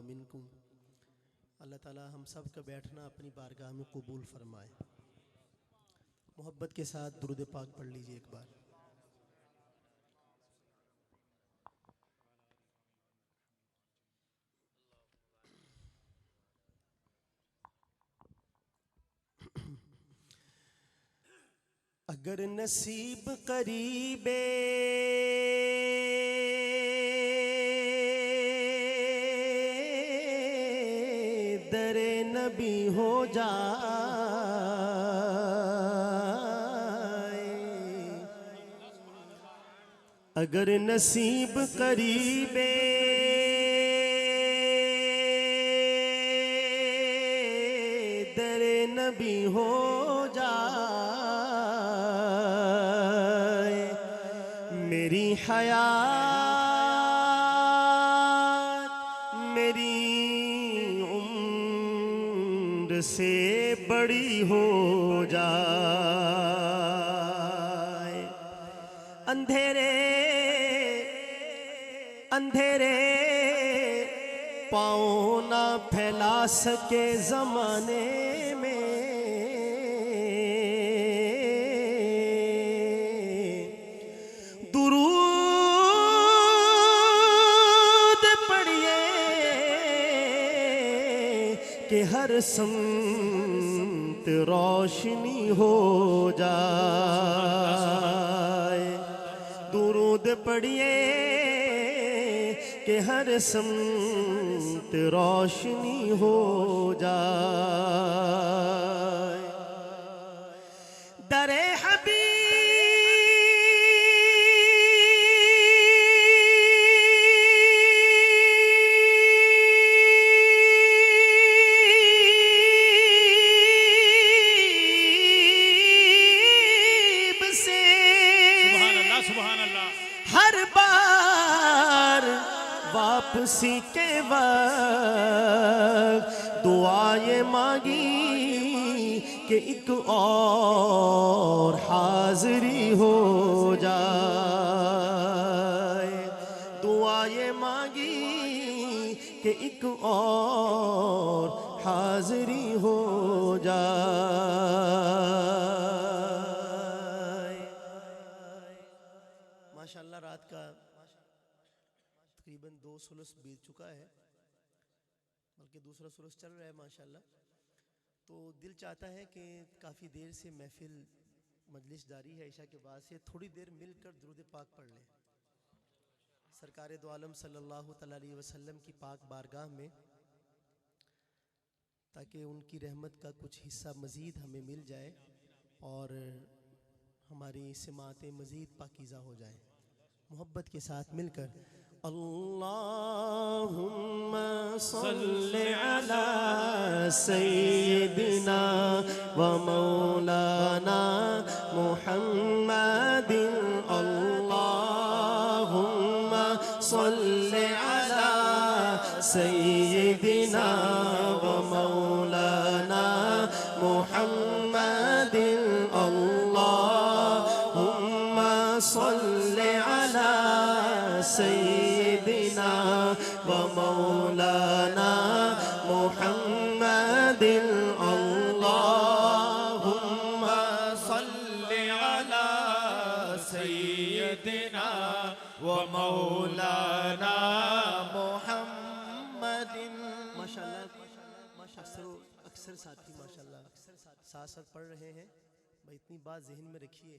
व मिनकुम। अल्लाह ताला हम सब का बैठना अपनी बारगाह में कबूल फरमाए। मोहब्बत के साथ दुरूद पाक पढ़ लीजिए एक बार। अगर नसीब करीबे दरे नबी हो जाए, अगर नसीब करीबे दरे नबी हो जाए, मेरी हयात मेरी उम्र से बड़ी हो जाए, अंधेरे अंधेरे पाँव ना फैला सके ज़माने में, दुरूद पढ़िए कि हर समत रोशनी हो जाए, दुरूद पढ़िए कि हर समत रोशनी हो जाए। दरे हबीब से सुभान अल्लाह हर बार वापसी के वक्त दुआएं मांगी कि एक और हाज़री हो जाए, दुआएं मांगी कि एक और हाज़री हो जाए। माशाअल्लाह रात का तकरीबन 2 सुलुस बीत चुका है, बल्कि दूसरा सुलुस चल रहा है माशाअल्लाह। तो दिल चाहता है कि काफ़ी देर से महफिल मजलिस जारी है, ईशा के बाद से थोड़ी देर मिलकर दुरूद पाक पढ़ लें सरकार दो आलम सल्लल्लाहु अलैहि वसल्लम की पाक बारगाह में, ताकि उनकी रहमत का कुछ हिस्सा मज़ीद हमें मिल जाए और हमारी सिमातें मज़ीद पाकीज़ा हो जाए। मोहब्बत के साथ मिलकर अल्लाहुम्मा सल्लि अला सय्यिदिना व मौलाना मुहम्मदिन, अल्लाहुम्मा सल्लि अला सय्यिदिना व मौलाना मुहम्मदिन, अल्लाहुम्मा सल्लि अला सय्यिदिना व मौलाना मुहम्मदिन, अल्लाहुम्मा सल्लि अला सय्यिदिना व मौलाना मुहम्मदिन। माशाअल्लाह अक्सर साथी माशाअल्लाह साथ साथ पढ़ रहे हैं भाई। इतनी बात जहन में रखिए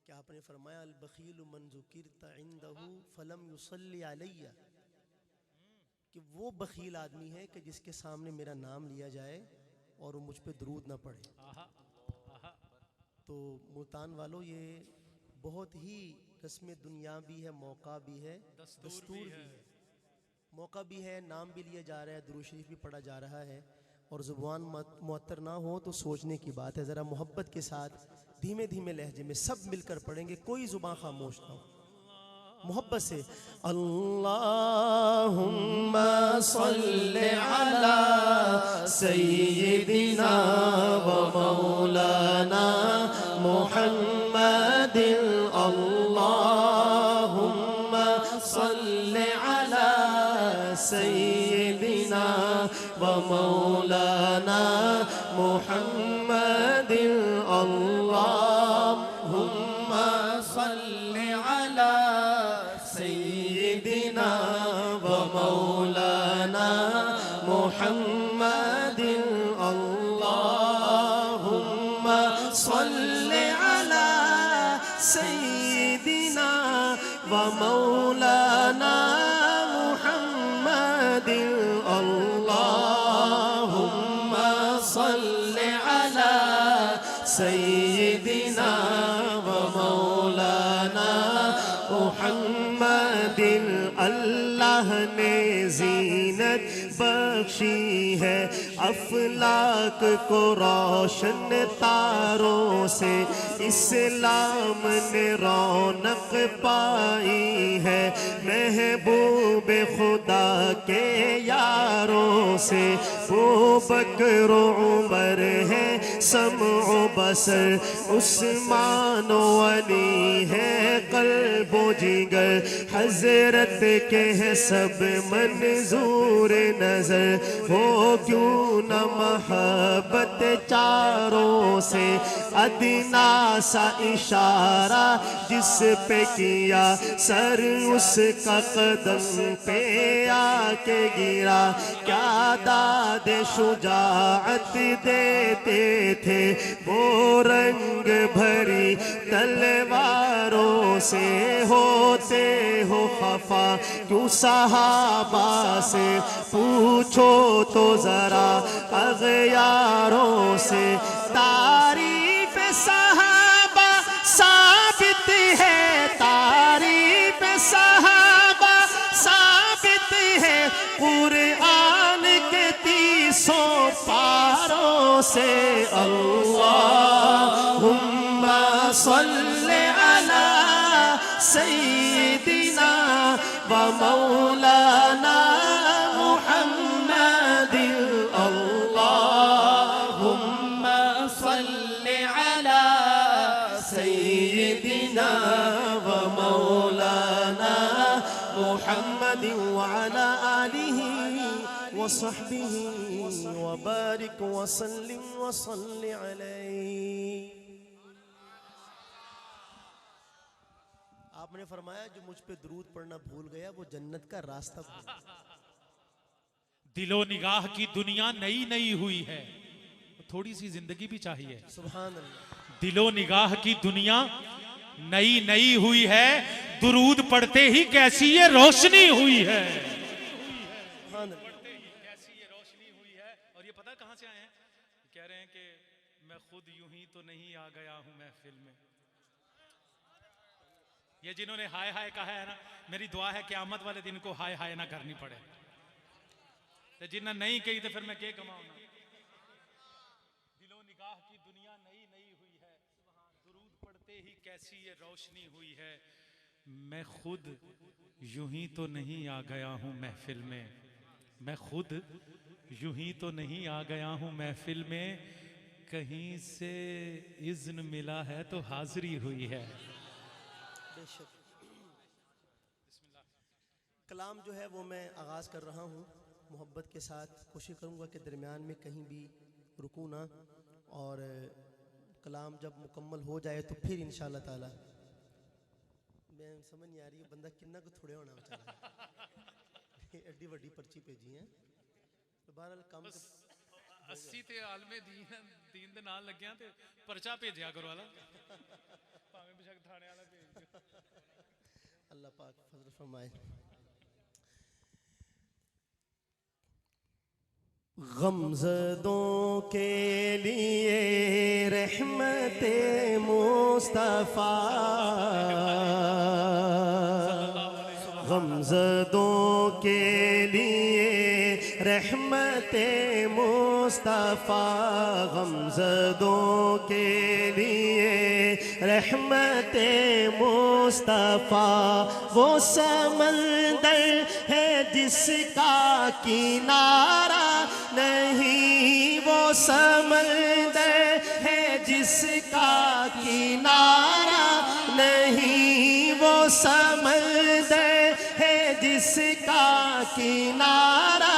कि आपने फरमाया अल बखील मन ज़ुकिरत इंदहु फलम युसल्ली अलैया, कि वो बखील आदमी है कि जिसके सामने मेरा नाम लिया जाए और वो मुझ पे दरूद ना पढ़े। तो मुल्तान वालों, ये बहुत ही रस्म दुनिया भी है, मौका भी है, दस्तूर भी है। मौका भी है, नाम भी लिया जा रहा है, दुरूद शरीफ भी पढ़ा जा रहा है, और ज़ुबान मुअत्तर ना हो तो सोचने की बात है। ज़रा मोहब्बत के साथ धीमे धीमे लहजे में सब मिलकर पढ़ेंगे, कोई ज़ुबान खामोश ना हो। मोहब्बत से अल्लाहुम्मा सल्लि अला सय्यिदिना व मौलाना मुहम्मदिन, अल्लाहुम्मा सल्लि अला सय्यिदिना सय्यदिना व मौलाना मुहम्मदिन अल्लाहुम्मा सल्लि अला सय्यदिना व मौलाना मुहम्मदिन अल्लाहुम्मा सल्लि अला सय्यदिना व मौलाना मुहम्मदिन अल्लाहुम्मा सल्लि अला सय्यदिना व मौलाना मुहम्मदिन। अल्लाह ने ज़ीनत बख्शी है अफलाक को रोशन तारों से, इस्लाम ने रौनक पाई है महबूब खुदा के यारों से। वो बकर उमर है समओ बसर, उस्मान अली है कल्बो जिगर, हजरत के है सब मंजूर नजर। हो क्यों न महब्बत चारों से, अदना सा इशारा जिस पे किया सर उसका कदम पे आके गिरा। क्या दाद शुजाअत देते थे वो रंग भरी तलवारों से। होते हो खफा क्यों सहाबा से, पूछो तो जरा अग़यारों से। तारीफ सहाबा साबित है, तारीफ सहाबा साबित है कुरान के 30 पारों से। अल्लाहुम्मा सल्लि अला सय्यदिना व मौलाना मुहम्मदिन अल्लाहुम्मा सल्लि अला सय्यदिना व मौलाना मुहम्मदिन व अला आलिहि व सहबिहि व बारिक व सल्लिम व सल्लि अलैहि। आपने फरमाया जो मुझ पे दुरूद पढ़ना भूल गया वो जन्नत का रास्ता भूल गया। दिलो निगाह की दुनिया नई नई हुई है, थोड़ी सी जिंदगी भी चाहिए। सुभान अल्लाह। दिलो निगाह की दुनिया नई नई हुई है, दुरूद पढ़ते ही कैसी ये रोशनी हुई है। कैसी ये रोशनी हुई है। और ये पता कहां से आए हैं? कह रहे हैं कि मैं खुद यूं ही तो नहीं आ गया हूं महफिल में। ये जिन्होंने हाय हाय कहा है ना, मेरी दुआ है क़यामत वाले दिन को हाय हाय ना करनी पड़े। तो जिन्हें नहीं कही तो फिर मैं क्या कमाऊं ना। दिलो निगाह की दुनिया नई नई हुई है, दुरूद पढ़ते ही कैसी ये रोशनी हुई है। मैं खुद यूं ही तो नहीं आ गया हूं महफिल में, मैं खुद यूं ही तो नहीं आ गया हूं महफिल में, कहीं से इज़्न मिला है तो हाजिरी हुई है। कलाम जो है वो मैं आगाज़ कर रहा हूँ मोहब्बत के साथ। कोशिश करूँगा कि दरमियान में कहीं भी रुकूँ ना, और कलाम जब मुकम्मल हो जाए तो फिर इंशाअल्लाह ताला। मैं समझ नहीं आ रही है बंदा किन्ना को थोड़े होना बेचारा। एडी वड्डी पर्ची भेजी है तो बहरहाल काम 80 ते आलमे दीन दे नाल लग्या ते पर्चा भेजा करो वाला भावें बेशक थाने वाला भेज दो। अल्लाह पाक फजल फरमाए। गमज़दों के लिए रहमते मुस्तफ़ा, गमज़दों के लिए रहमते मुस्तफ़ा, गमज़दों के लिए रहमते मुस्तफ़ा। वो समंदर है जिसका किनारा नहीं, वो समंदर है जिसका किनारा नहीं, वो समंदर है जिसका किनारा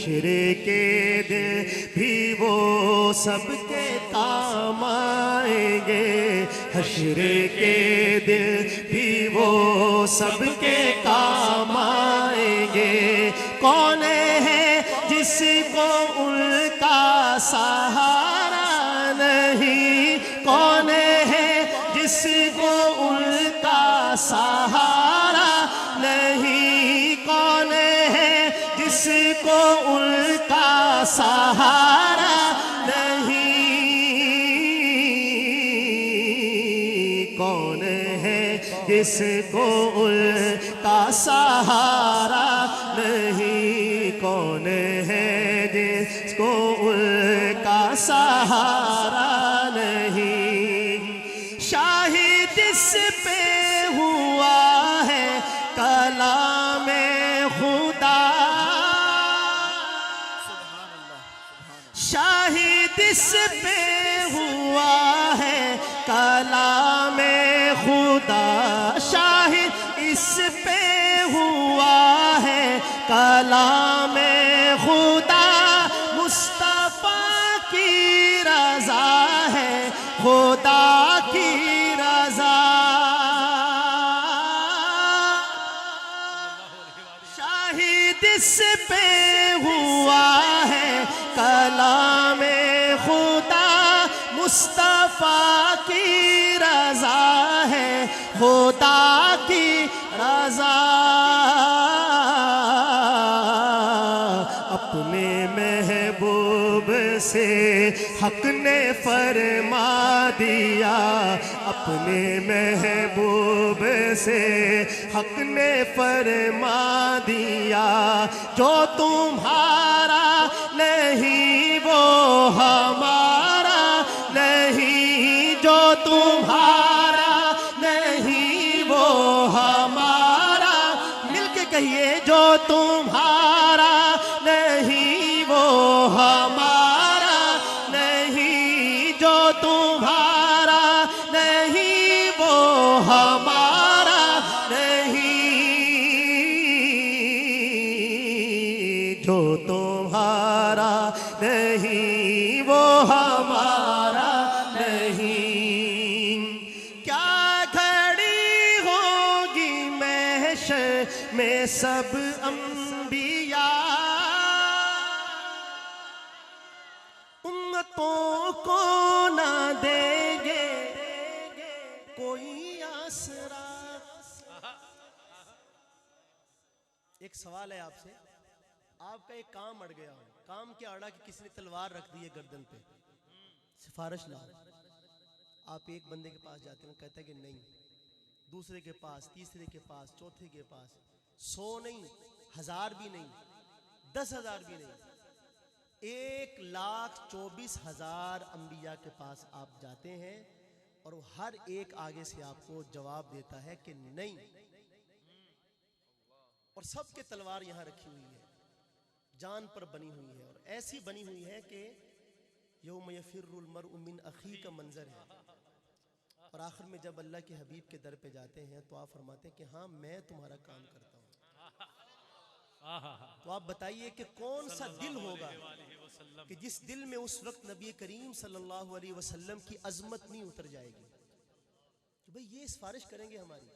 हश्र के दिन भी वो सबके काम आएंगे, हश्र के दिन भी वो सबके काम आएंगे। कौन है जिसको उनका सहारा नहीं, कौन है जिसको उनका सहारा नहीं, कौन है जिसको उनका सहारा नहीं, कौन है जिसको उनका सहारा नहीं, कौन है जिसको उनका सहारा नहीं। शाहिद इस पे हुआ है कलामे खुदा, शाहिद इस पे हुआ है कलामे खुदा, शाहिद इस पे हुआ है कलामे खुदा। मुस्तफा की रजा है खुदा की रजा, शाहिद इस पे हुआ है कलामे खुदा। मुस्तफा की रजा है खुदा की रजा। अपने महबूब से हक ने फरमा दिया, अपने महबूब से हक ने फरमा दिया। जो तुम्हारा नहीं वो हमारा नहीं, जो तुम्हारा नहीं वो हमारा। मिलके कहिए, जो तुम्हारा नहीं वो हमारा नहीं, जो तुम्हारा नहीं वो हमारा नहीं, जो तुम्हारा नहीं वो हमारा नहीं। क्या घड़ी होगी महशर में सब अंबिया, उम्मतों को ना देंगे कोई आसरा। एक सवाल है आपसे, आपका एक काम अड़ गया हो, काम क्या अड़ा कि किसी ने तलवार रख दी है गर्दन पे, सिफारिश लाओ। आप एक बंदे के पास जाते हो, कहता है कि नहीं, दूसरे के पास, तीसरे के पास, चौथे के पास, 100 नहीं, 1000 भी नहीं, 10,000 भी नहीं, 1,24,000 अंबिया के पास आप जाते हैं और वो हर एक आगे से आपको जवाब देता है कि नहीं। और सबके तलवार यहां रखी हुई है, जान पर बनी हुई है, और ऐसी बनी हुई है कि यौम यफिर्रुल मरउ मिन अखी का मंजर है। और आखिर में जब अल्लाह के हबीब के दर पे जाते हैं तो आप फरमाते हैं कि हाँ मैं तुम्हारा काम करता हूँ। तो आप बताइए कि कौन सा दिल होगा कि जिस दिल में उस वक्त नबी करीम सल्लल्लाहु अलैहि वसल्लम की अजमत नहीं उतर जाएगी कि भाई ये सिफारिश करेंगे हमारी।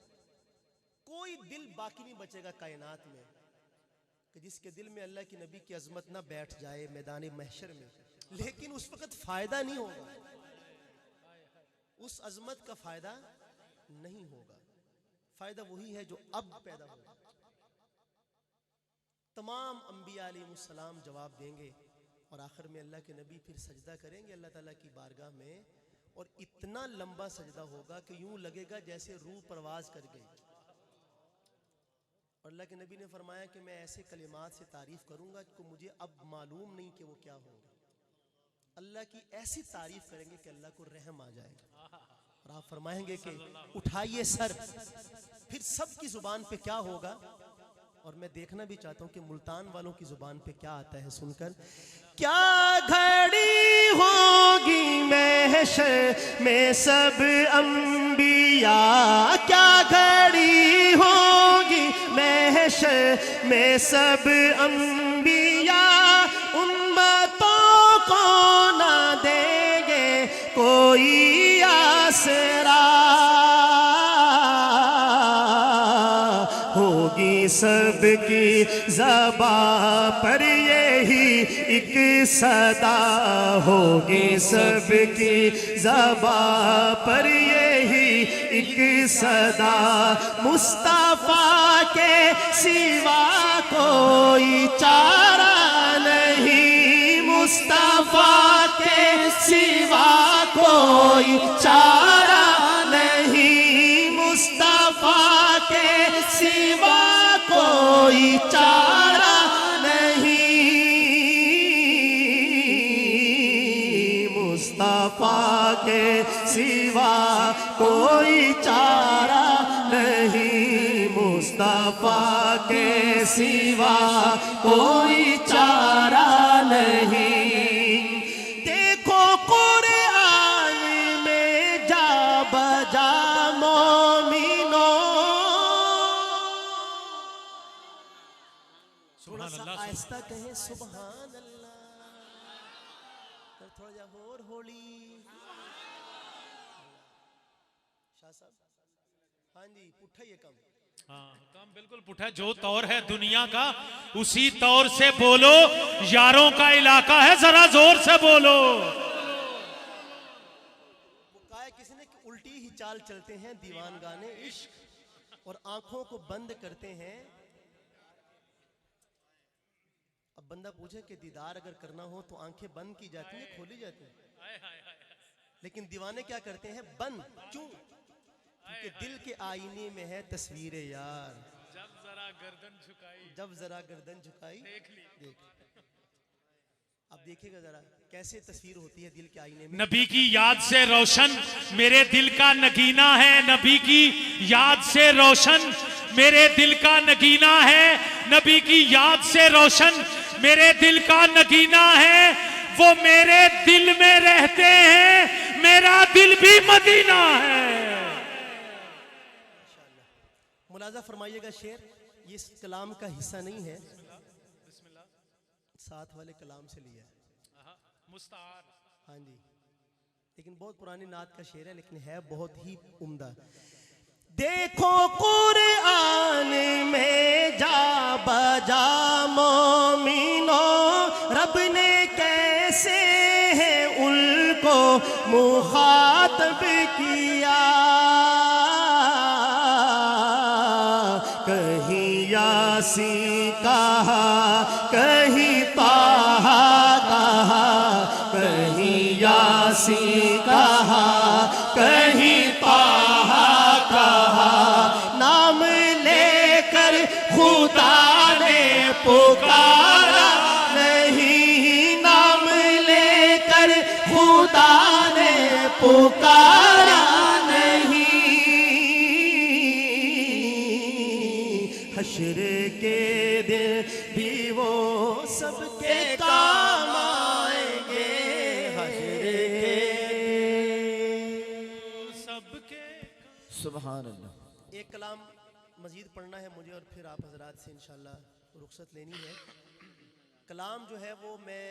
कोई दिल बाकी नहीं बचेगा कायनात में कि जिसके दिल में अल्लाह की नबी की अजमत ना बैठ जाए मैदान महशर में। लेकिन उस वक्त फायदा नहीं होगा, उस अजमत का फायदा नहीं होगा। फायदा वही है जो अब पैदा होगा। तमाम अंबिया अलैहिस्सलाम जवाब देंगे और आखिर में अल्लाह के नबी फिर सजदा करेंगे अल्लाह ताला की बारगाह में, और इतना लंबा सजदा होगा कि यूं लगेगा जैसे रूह परवाज कर गई। और अल्लाह के नबी ने फरमाया कि मैं ऐसे कलिमात से तारीफ करूंगा कि मुझे अब मालूम नहीं कि वो क्या होगा। अल्लाह की ऐसी तारीफ करेंगे कि अल्लाह को रहम आ जाएगा। और आप फरमाएंगे कि उठाइए सर। फिर सबकी जुबान पे क्या होगा, और मैं देखना भी चाहता हूं कि मुल्तान वालों की जुबान पे क्या आता है सुनकर। क्या घड़ी होगी महशर में सब अंबिया, क्या घड़ी होगी महशर में सब अंबिया, कोई आसरा, होगी सबकी ज़बां पर यही एक सदा, होगी सबकी ज़बां पर यही एक सदा, मुस्तफा के सिवा कोई चारा नहीं, मुस्तफा के सिवा कोई चारा नहीं, मुस्तफा के सिवा कोई चारा नहीं, मुस्तफा के सिवा कोई चारा नहीं, मुस्तफा के सिवा कोई चारा नहीं। देखो कुरान में जा बजा मोमिनो, थोड़ा सा आहिस्ता कहें सुभान अल्लाह, थोड़ा जा और होली। शाह साहब, हाँ जी, पुट्ठा ये कम, हाँ काम बिल्कुल पुट्ठा। जो तौर है दुनिया का उसी तौर से बोलो, यारों का इलाका है जरा जोर से बोलो। वो कहा किसी ने कि उल्टी ही चाल चलते हैं दीवान गाने इश्क, और आंखों को बंद करते हैं। अब बंदा पूछे कि दीदार अगर करना हो तो आंखें बंद की जाती हैं, खोली जाती हैं, लेकिन दीवाने क्या करते हैं? बंद। क्यों? क्योंकि दिल के आईने में है तस्वीर यार, जब जरा गर्दन झुकाई, जब जरा गर्दन झुकाई देख ली। देख। अब देखिएगा जरा कैसे तस्वीर होती है दिल के आईने में। नबी की याद से रोशन मेरे दिल का नगीना है, नबी की याद से रोशन मेरे दिल का नगीना है, नबी की याद से रोशन मेरे दिल का नगीना है। वो मेरे दिल में रहते हैं, मेरा दिल भी मदीना है। मुलाजा फरमाइएगा, शेर ये इस कलाम का हिस्सा नहीं है, साथ वाले कलाम से लिया है, मुस्तार। हाँ जी, लेकिन बहुत पुरानी नात का शेर है, लेकिन है बहुत ही उम्दा। देखो कुरान में जा बजा मोमिनो, रब ने कैसे है उनको मुखातब किया, कहीं यासीन कहा, कहीं ताहा कहा, कहीं यासीन कहा, कहीं ताहा कहा, नाम लेकर खुदा ने पुकारा नहीं, नाम लेकर खुदा ने पुकारा नहीं, हश्र के दिन भी वो सबके काम आएंगे, हश्र के सबके। सुभान अल्लाह। एक कलाम मजीद पढ़ना है मुझे, और फिर आप हजरात से इंशाल्लाह रुखसत लेनी है। कलाम जो है वो मैं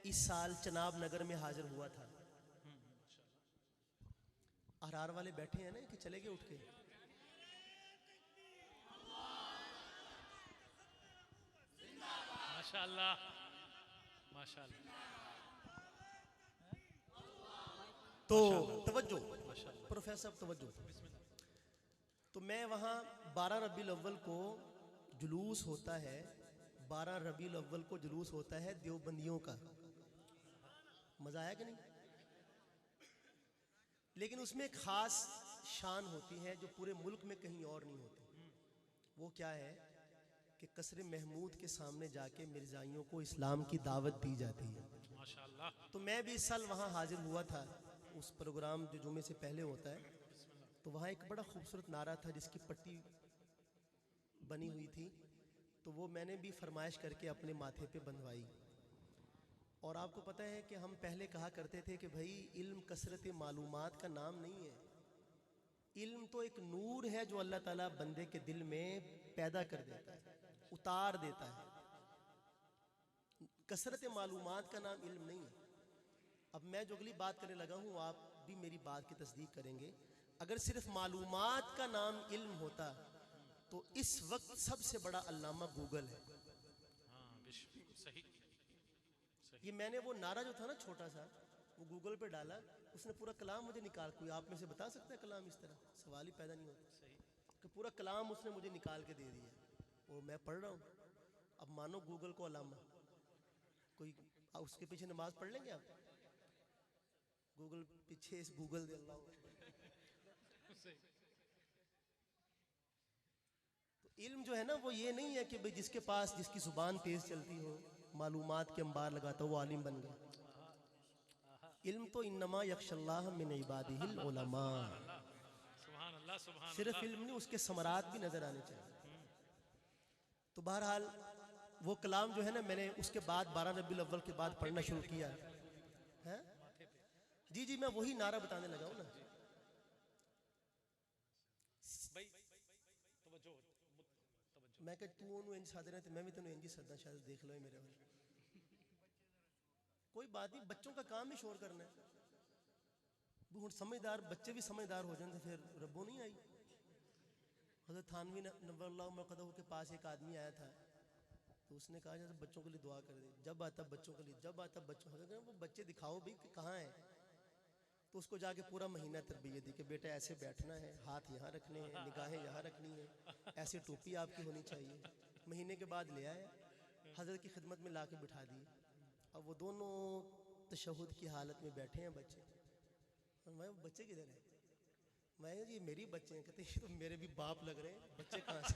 इस साल चनाब नगर में हाजिर हुआ था। अहरार वाले बैठे हैं ना कि चले गए उठ के? माशाल्लाह माशाल्लाह। तो तवज्जो प्रोफेसर, तवज्जो। तो मैं वहाँ 12 रबीउल अव्वल को जुलूस होता है, 12 रबीउल अव्वल को जुलूस होता है देवबंदियों का। मजा आया कि नहीं? लेकिन उसमें एक खास शान होती है जो पूरे मुल्क में कहीं और नहीं होती। वो क्या है कि कसरे महमूद के सामने जाके मिर्जाइयों को इस्लाम की दावत दी जाती है। माशाल्लाह। तो मैं भी इस साल वहाँ हाजिर हुआ था, उस प्रोग्राम जो जुमे से पहले होता है। तो वहाँ एक बड़ा खूबसूरत नारा था जिसकी पट्टी बनी हुई थी, तो वो मैंने भी फरमाइश करके अपने माथे पे बंधवाई। और आपको पता है कि हम पहले कहा करते थे कि भाई इल्म कसरत मालूमात का नाम नहीं है, इल्म तो एक नूर है जो अल्लाह ताला बंदे के दिल में पैदा कर देता है, उतार देता है। कसरत मालूमात का नाम इल्म नहीं है। अब मैं जो अगली बात करने लगा हूँ आप भी मेरी बात की तस्दीक करेंगे, अगर सिर्फ मालूमात का नाम इल्म होता तो इस वक्त सबसे बड़ा अल्लामा गूगल है। सही। ये मैंने वो नारा जो था ना छोटा सा, वो गूगल पे डाला, उसने पूरा कलाम मुझे निकाल, कोई आप में से बता सकता है कलाम इस तरह? सवाल ही पैदा नहीं होता। सही। कि पूरा कलाम उसने मुझे निकाल के दे दिया और मैं पढ़ रहा हूँ। अब मानो गूगल को अलामा, कोई उसके पीछे नमाज पढ़ लेंगे आप? गूगल पीछे इस गूगल दे अल्लाह। तो इल्म जो है ना वो ये नहीं है कि भाई जिसके पास जिसकी जुबान तेज चलती हो, मालूमात के अंबार लगाता हो, वो आलिम बन गया। इल्म तो इन्नमा यख्शल्लाह मिन इबादिहिल उलमा। सिर्फ इल्म नहीं, उसके समरात भी नजर आने चाहिए। तो बहरहाल वो कलाम जो है ना, मैंने उसके बाद 12 रबीउल अव्वल के बाद पढ़ना शुरू किया है। जी जी, मैं वही नारा बताने लगा हूं ना। मैं कह तू ओनू इंज सादे रहते, मैं भी तेन इंज सदा, शायद देख लो मेरे वाले। कोई बात नहीं, बच्चों का काम ही शोर करना है। हुण समझदार बच्चे भी समझदार हो जाते फिर रब्बो नहीं आई। हज़रत थानवी नव्वरअल्लाहु मक़दहू के पास एक आदमी आया था, तो उसने कहा जैसे बच्चों के लिए दुआ कर दे। जब आता बच्चों के लिए, जब आता बच्चों, वो बच्चे दिखाओ भाई कि कहाँ है। तो उसको जाके पूरा महीना तरबियत दी कि बेटा ऐसे बैठना है, हाथ यहाँ रखने हैं, निगाहें यहाँ रखनी है, ऐसे टोपी आपकी होनी चाहिए। महीने के बाद ले आया, हज़रत की खिदमत में ला के बिठा दी। अब वो दोनों तशहुद की हालत में बैठे हैं बच्चे। और मैं, बच्चे किधर हैं? मैं, ये मेरी बच्चे हैं। कहते ये तो मेरे भी बाप लग रहे हैं, बच्चे कहाँ से?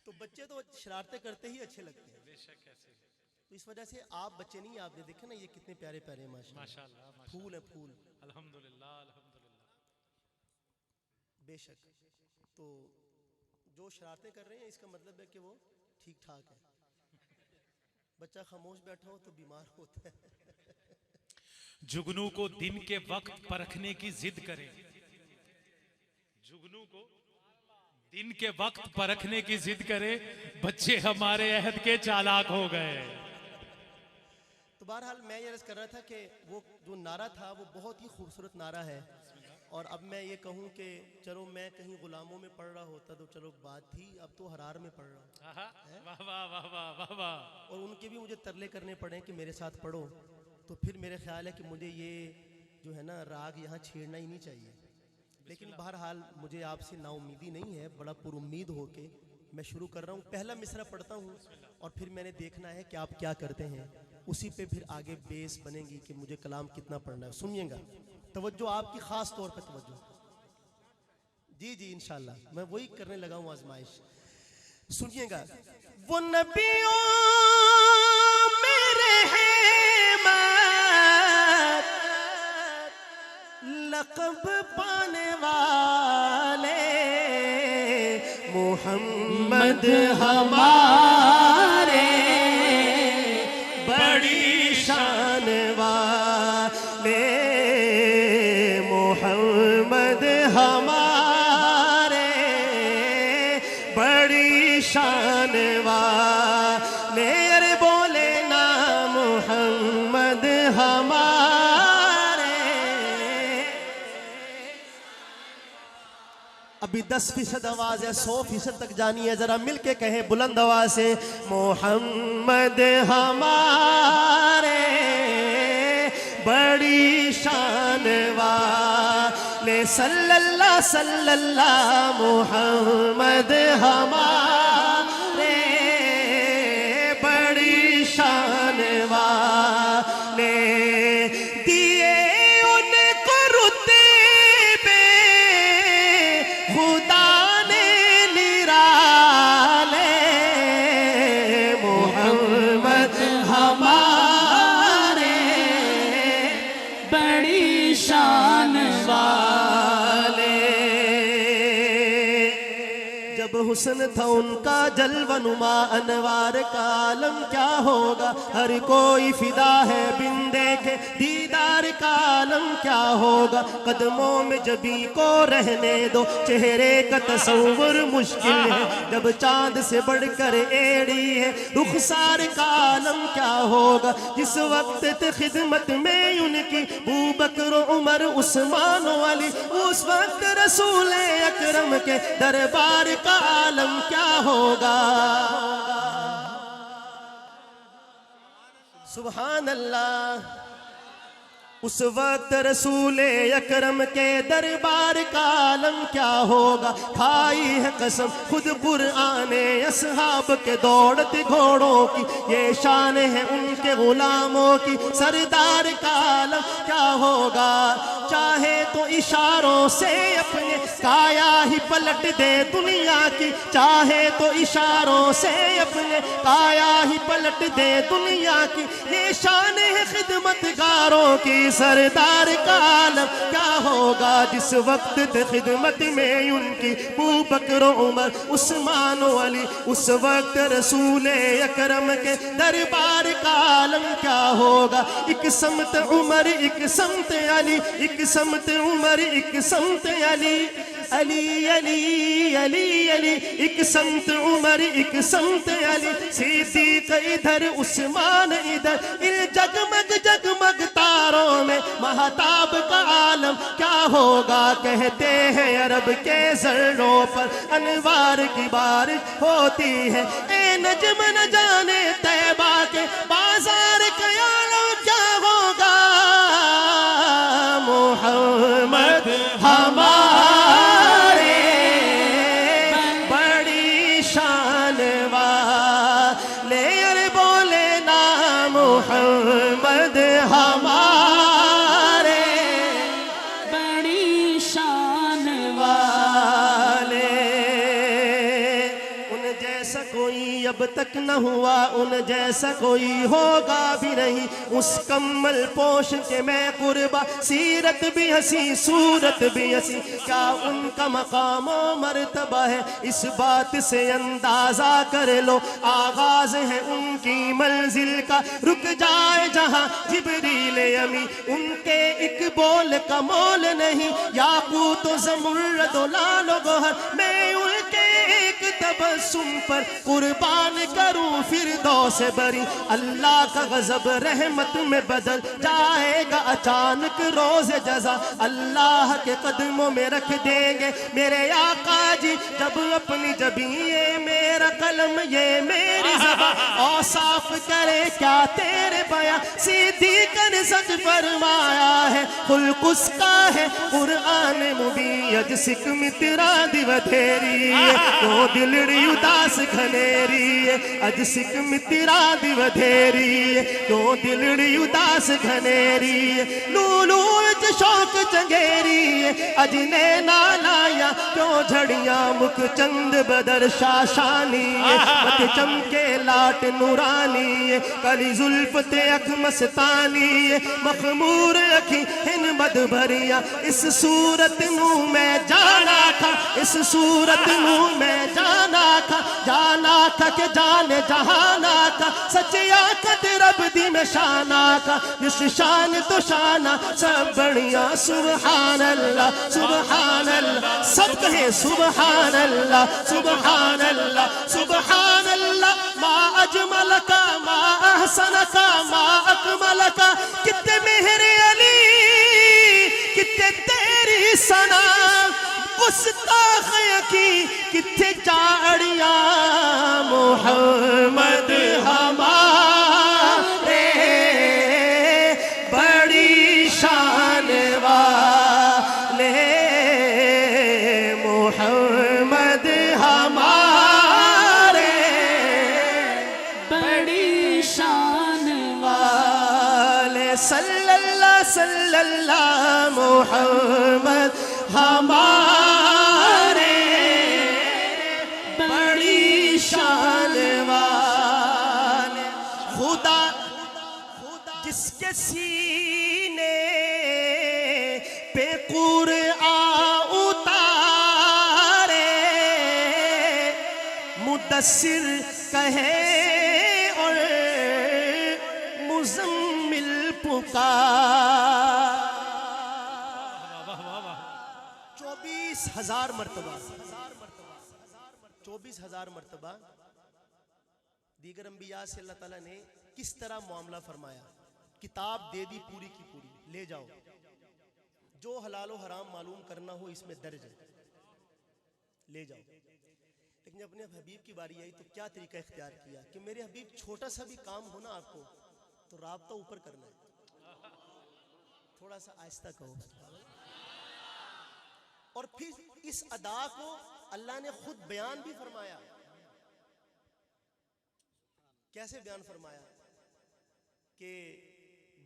तो बच्चे तो शरारतें करते ही अच्छे लगते हैं। बेशक ऐसे। तो इस वजह से आप बच्चे नहीं, आपने देखे ना ये कितने प्यारे प्यारे माशाल्लाह फूल है, फूल। अल्हम्दुलिल्लाह अल्हम्दुलिल्लाह। बेशक। तो जो शरारतें कर रहे हैं इसका मतलब है कि वो ठीक ठाक है। बच्चा खामोश बैठा हो तो बीमार होता है। जुगनू को दिन के वक्त परखने की जिद करें। जुगनू को दिन के वक्त परखने की जिद करे, बच्चे हमारे अहद के चालाक हो गए। तो बहरहाल मैं ये अर्ज कर रहा था कि वो जो नारा था वो बहुत ही खूबसूरत नारा है। और अब मैं ये कहूँ कि चलो मैं कहीं गुलामों में पढ़ रहा होता तो चलो बात थी, अब तो हरार में पढ़ रहा हूँ। वाह वाह वाह वाह वाह वाह। और उनके भी मुझे तरले करने पड़े कि मेरे साथ पढ़ो। तो फिर मेरे ख्याल है कि मुझे ये जो है ना राग यहाँ छेड़ना ही नहीं चाहिए। लेकिन बहरहाल मुझे आपसे नाउमीदी नहीं है, बड़ा पुरुम्मीद होके मैं शुरू कर रहा हूँ। पहला मिसरा पढ़ता हूँ और फिर मैंने देखना है कि आप क्या करते हैं, उसी पे फिर आगे बेस बनेगी कि मुझे कलाम कितना पढ़ना है। सुनिएगा, तवज्जो आपकी खास तौर पे तवज्जो। जी जी इंशाल्लाह मैं वही करने लगा हूँ आजमाइश। सुनिएगा। वो नबियों मेरे लक़ब पाने वाले मोहम्मद हमारे बड़ी शान वाले, मोहम्मद हमारे बड़ी शान वाले। अरे बोले ना मोहम्मद हमारे। अभी 10% आवाज है, 100% तक जानी है। जरा मिलके कहें बुलंद आवाज से, मोहम्मद हमारे बड़ी शान वाले। सल्लल्लाहु सल्लल्लाहु मोहम्मद हमारे बड़ी शान वाले। जब जब हुस्न था उनका जलवनुमा अनवार का आलम क्या होगा, हर कोई फिदा है बिन देखे दीदार का आलम क्या होगा। कदमों में जबी को रहने दो, चेहरे का तस्वुर मुश्किल है, जब चांद से बढ़कर एड़ी है रुखसार का आलम क्या होगा। जिस वक्त खिदमत में उनकी अबू बकर उमर उस्मान अली, उस वक्त रसूल अकरम के दरबार का आलम क्या होगा। सुभान अल्लाह। उस वक्त रसूल अकरम के दरबार का आलम क्या होगा। खाई है कसम खुद कुरान असहाब के दौड़ते घोड़ों की, ये शान है उनके गुलामों की, सरदार का आलम क्या होगा। चाहे तो इशारों से अपने काया ही पलट दे दुनिया की, चाहे तो इशारों से अपने काया ही पलट दे दुनिया की, ये शान है खिदमतगारों की, सरदार का आलम क्या होगा। जिस वक्त खिदमत में उनकी अबू बकर उमर उस्मान अली, उस वक्त रसूल अकरम के दरबार का आलम क्या होगा। एक समत उमर एक समत अली, एक समत उमर एक समत अली, अली अली अली अली, एक समत उमर एक समत अली, सिद्दीक इधर उस्मान इधर, इन जगमग जगमग तारों में महताब का आलम क्या होगा। कहते हैं अरब के जर्रों पर अनवार की बारिश होती है, ए नजम न जाने तैबा के बाजार का आलम क्या होगा। मोहम्मद हमारे बड़ी शान वाले, अरे बोले ना मोहम्मद हमारे बड़ी शान वाले। उन जैसा कोई अब तक न हुआ, उन जैसा कोई होगा भी नहीं। उस कम्मल पोश के मैं कुर्बा, सीरत भी हंसी सूरत भी हंसी, क्या उनका मकाम और मर्तबा है, इस बात से अंदाजा कर लो। आगाज है उनकी मंजिल का, रुक जाए जहां जिब्रील अमी, उनके एक बोल का मोल नहीं। याकूत ज़मुर्रद लाल गोहर, मैं उनके एक तबस्सुम पर कुर्बान करूं फिरदौस बरी। अल्लाह का गजब रहमत में बदल जाएगा अचानक रोज जजा, अल्लाह के कदमों में रख देंगे मेरे आका जी जब अपनी जबी। ये मेरा कलम ये मेरी ज़बान, और साफ करे क्या तेरे बयां, सिद्दीक ने सच फरमाया है खुल्क उसका है कुरान मुबीन। अज सिक मित्रा दिवधेरी तो दिलड़ी उदास घनेरी, अज सिक मित्रा दिवधेरी तो दिलड़ी उदास घनेरी। लूलू विच शौक चंगेरी, अज ने नालाया क्यों झड़िया मुख चंद बदर शाशानी, मत चमके लाट नूरानी, कली जुल्फ ते अख मस्तानी, मखमूर अखी हिन मद भरिया। इस सूरत नू मैं जाना था, इस सूरत नू मैं जाना था, जाना था के जाने जहाना का, सच्चिया कद रब दी में शाना का, इस शान तो शाना सब बढ़िया। सुभान अल्लाह सुभान अल्लाह, सब कहे सुभान अल्लाह सुभान अल्लाह सुभान अल्लाह। मा अजमल का मा अहसन का मा अकमल का, कितने मेहरे अली कितने तेरी सना, गुस्ताख की कितने चाड़िया। मोहम्मद हमारे बड़ी शान वाले, मोहम्मद हमारे बड़ी शान वाले। सल्लल्लाहु सल्लल्लाहु मोहम्मद हमारे बड़ी शान वाले। खुदा जिसके सीने पे कुरआन उतारे, मुदस्सिर कहे और मुज़म्मिल पुकार। 24,000 मरतबा, 24,000 मरतबा दीगर अंबिया से अल्लाह ताला ने किस तरह मामला फरमाया। किताब दे दी पूरी की पूरी, ले जाओ, जो हलाल व हराम मालूम करना हो इसमें दर्ज है, ले जाओ। लेकिन जब अपने हबीब की बारी आई तो क्या तरीका इख्तियार किया कि मेरे हबीब छोटा सा भी काम हो ना आपको तो राब्ता ऊपर करना है, थोड़ा सा आहिस्ता कहो। और फिर इस अदा को अल्लाह ने खुद बयान भी फरमाया। कैसे बयान फरमाया कि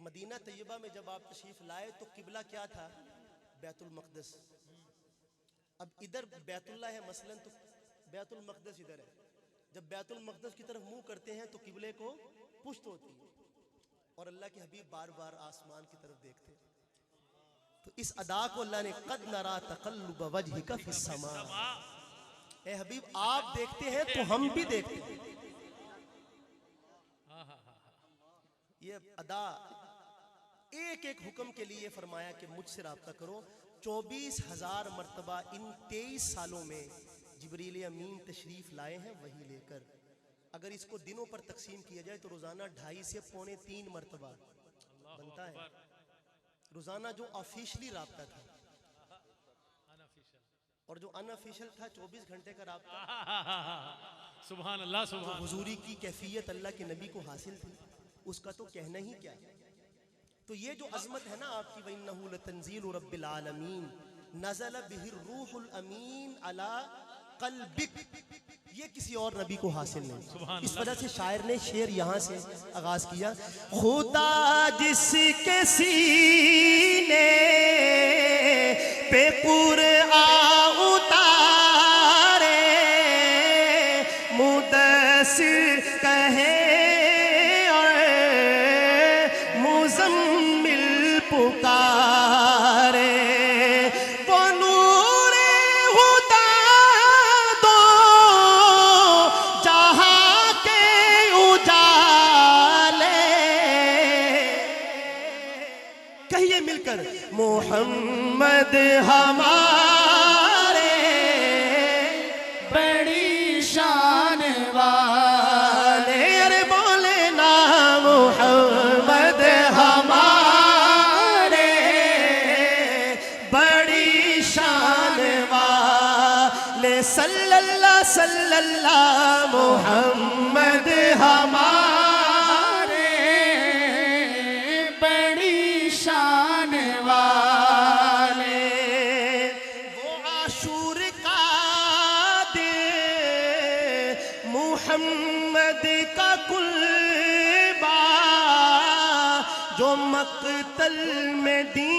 मदीना तैयबा में जब आप तशरीफ लाए तो किबला क्या था? बैतुल मक़दस। अब इधर बैतुल्लाह है मसलन, तो बैतुल मक़दस इधर है। जब बैतुल मक़दस की तरफ मुंह करते हैं तो किबले को पुश्त होती है और अल्लाह के हबीब बार बार आसमान की तरफ देखते हैं। तो इस अदा को अल्लाह ने क़द नरा तक़ल्लुब वजहिका फ़िस समा, ए हबीब आप देखते हैं तो हम भी देखते हैं। ये अदा एक एक हुक्म के लिए फरमाया कि मुझसे राब्ता करो। 24,000 मरतबा इन 23 सालों में जिब्रील अमीन तशरीफ लाए हैं वही लेकर। अगर इसको दिनों पर तकसीम किया जाए तो रोजाना 2.5 से पौने 3 मरतबा बनता है रोजाना, जो ऑफिशियली राब्ता था। और जो अनऑफिशियल था 24 घंटे का राब्ता। सुभान अल्लाह, सुभान। हुजूरी की कैफियत अल्लाह के नबी को हासिल थी, उसका तो कहना ही क्या। तो ये जो अजमत है ना आपकी, वइन्नहु लतंजीलु रब्बिल आलमीन नज़ल बिहिर रूहुल अमीन अला क़ल्बिक, ये किसी और नबी को हासिल नहीं। इस वजह से शायर ने शेर यहाँ से आगाज किया, खुदा जिसके सीने पे कुरआन उतारे मुदस्सिर कहे पुकारे, वो नूरे हुदा दो जहां के उजाले, कहिए मिलकर मोहम्मद हमारे बड़ी शान वाले। अरे बोले ना मोहम्मद हमारे बड़ी शान वाले, सल्लल्लाहु सल्लल्लाहु मोहम्मद हमारे बड़ी शान वाले। वो आशूर का दिन मुहम्मद का कुर्बा, जो मक़तल में दी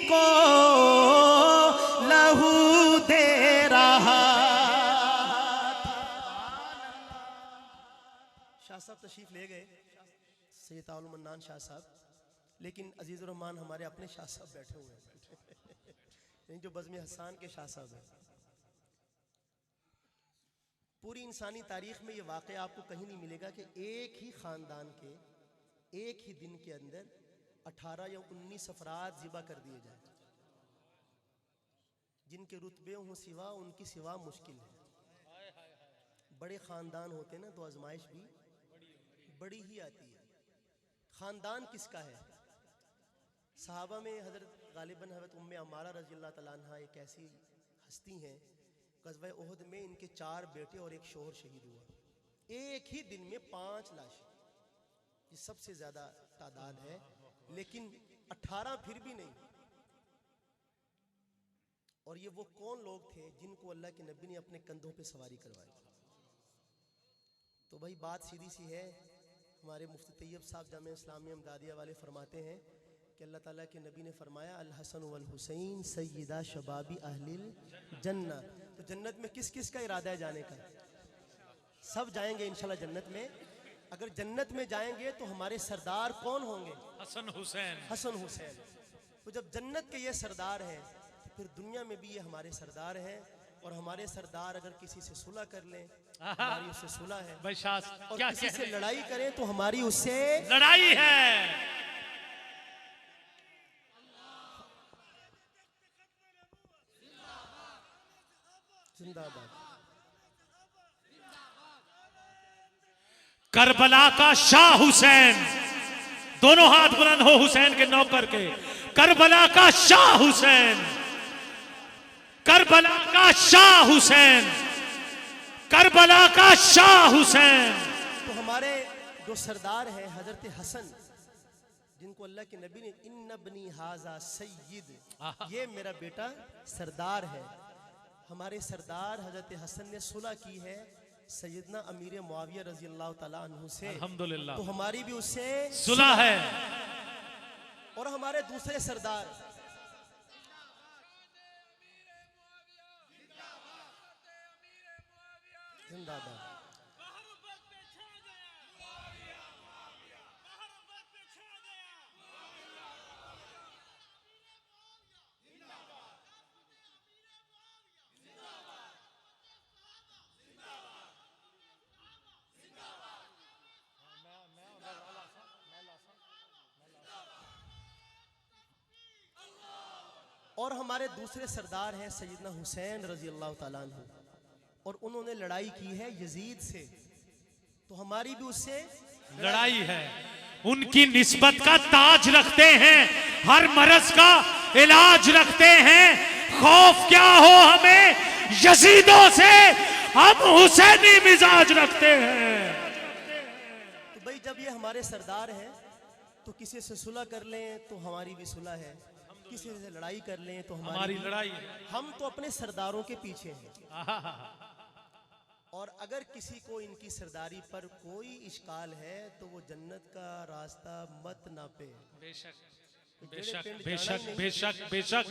को लहू दे रहा। शाह साहब तशरीफ ले गए, सैयद ताउल मन्नान शाह साहब, लेकिन अजीज़ुर रहमान हमारे अपने शाह साहब बैठे हुए हैं जो बज़्म हसान के शाह साहब हैं। पूरी इंसानी तारीख में ये वाक़या आपको कहीं नहीं मिलेगा कि एक ही ख़ानदान के एक ही दिन के अंदर 18 या 19 अफराद ज़िबा कर दिए जाए। जिनके रुतबे हों सिवा, उनकी सिवा मुश्किल है। बड़े ख़ानदान होते ना तो आजमाइश भी बड़ी ही आती है। ख़ानदान किसका है? सहाबा में हज़रत गालिबन हज़रत उम्मे अम्मारा रज़ी अल्लाह तआला अन्हा एक ऐसी हस्ती हैं, ग़ज़वा उहद में इनके 4 बेटे और एक शोहर शहीद हुआ। एक ही दिन में 5 लाशें, ये सबसे ज़्यादा तादाद है। लेकिन 18 फिर भी नहीं। और ये वो कौन लोग थे जिनको अल्लाह के नबी ने अपने कंधों पे सवारी करवाई। तो भाई बात सीधी सी है। हमारे मुफ्ती तैयब साहब जामिया इस्लामिया इमदादिया वाले फरमाते हैं कि अल्लाह ताला के नबी ने फरमाया अल हसन वल हुसैन सय्यदा शबाबी अहलिल जन्नह। तो जन्नत में किस किस का इरादा है जाने का? सब जाएंगे इंशाल्लाह जन्नत में। अगर जन्नत में जाएंगे तो हमारे सरदार कौन होंगे? हसन हुसैन। हसन हुसैन। तो जब जन्नत के ये सरदार हैं तो फिर दुनिया में भी ये हमारे सरदार हैं। और हमारे सरदार अगर किसी से सुलह कर लें, हमारी उससे सुलह है। भाई शास और क्या किसी से कहने? लड़ाई करें तो हमारी उससे लड़ाई है। जिंदाबाद। करबला का शाह हुसैन, दोनों हाथ बुलंद हो हुसैन के नौकर के। करबला का शाह हुसैन, करबला का शाह हुसैन, करबला का शाह हुसैन। तो हमारे जो सरदार हैं हजरत हसन, जिनको अल्लाह के नबी ने इन्न बनी हाजा सय्यद, ये मेरा बेटा सरदार है। हमारे सरदार हजरत हसन ने सुलह की है सैयदना अमीर मुआविया रजी अल्लाह ताला अन्हु से। अल्हम्दुलिल्लाह, तो हमारी भी उससे सुलह है। और हमारे दूसरे सरदार जिंदाबाद। और हमारे दूसरे सरदार हैं सैयदना हुसैन रजी अल्लाह ताला अन्हु, और उन्होंने लड़ाई की है यजीद से। तो हमारी भी उससे लड़ाई है। उनकी निस्बत का ताज रखते हैं, हर मरज का इलाज रखते हैं। खौफ क्या हो हमें यजीदों से, हम हुसैनी मिजाज रखते हैं। तो भाई जब ये हमारे सरदार हैं तो किसी से सुलह कर लें तो हमारी भी सुलह है, किसी से लड़ाई कर लें तो हमारी भी। लड़ाई है। हम तो अपने सरदारों के पीछे हैं। और अगर किसी को इनकी सरदारी पर कोई इश्काल है तो वो जन्नत का रास्ता मत नापे। बेशक बेशक बेशक बेशक बेशक।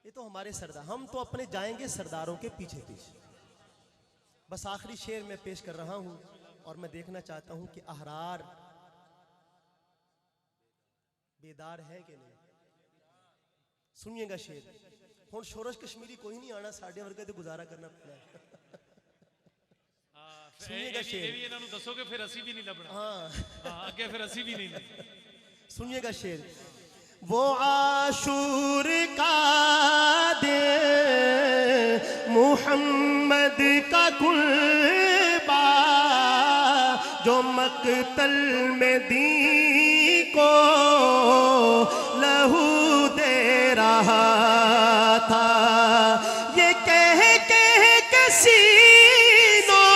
ये तो हमारे सरदार, हम तो अपने जाएंगे सरदारों के पीछे पीछे। बस आखिरी शेर मैं पेश कर रहा हूं और मैं देखना चाहता हूं कि अहरार बेदार है कि नहीं। सुनिएगा शेर। हुण शोरश कश्मीरी कोई नहीं आना, साढ़े वर्गे तो गुजारा करना पड़ा। सुनिएगा शेर। ये इन्होंने दसोगे फिर असी भी नहीं लबना। हाँ आगे फिर असी भी नहीं। सुनिएगा शेर। वो आशूर का दे मुहम्मद का कुर्बा, जो मकतल में दी को लहू दे रहा था। ये कह के सीनों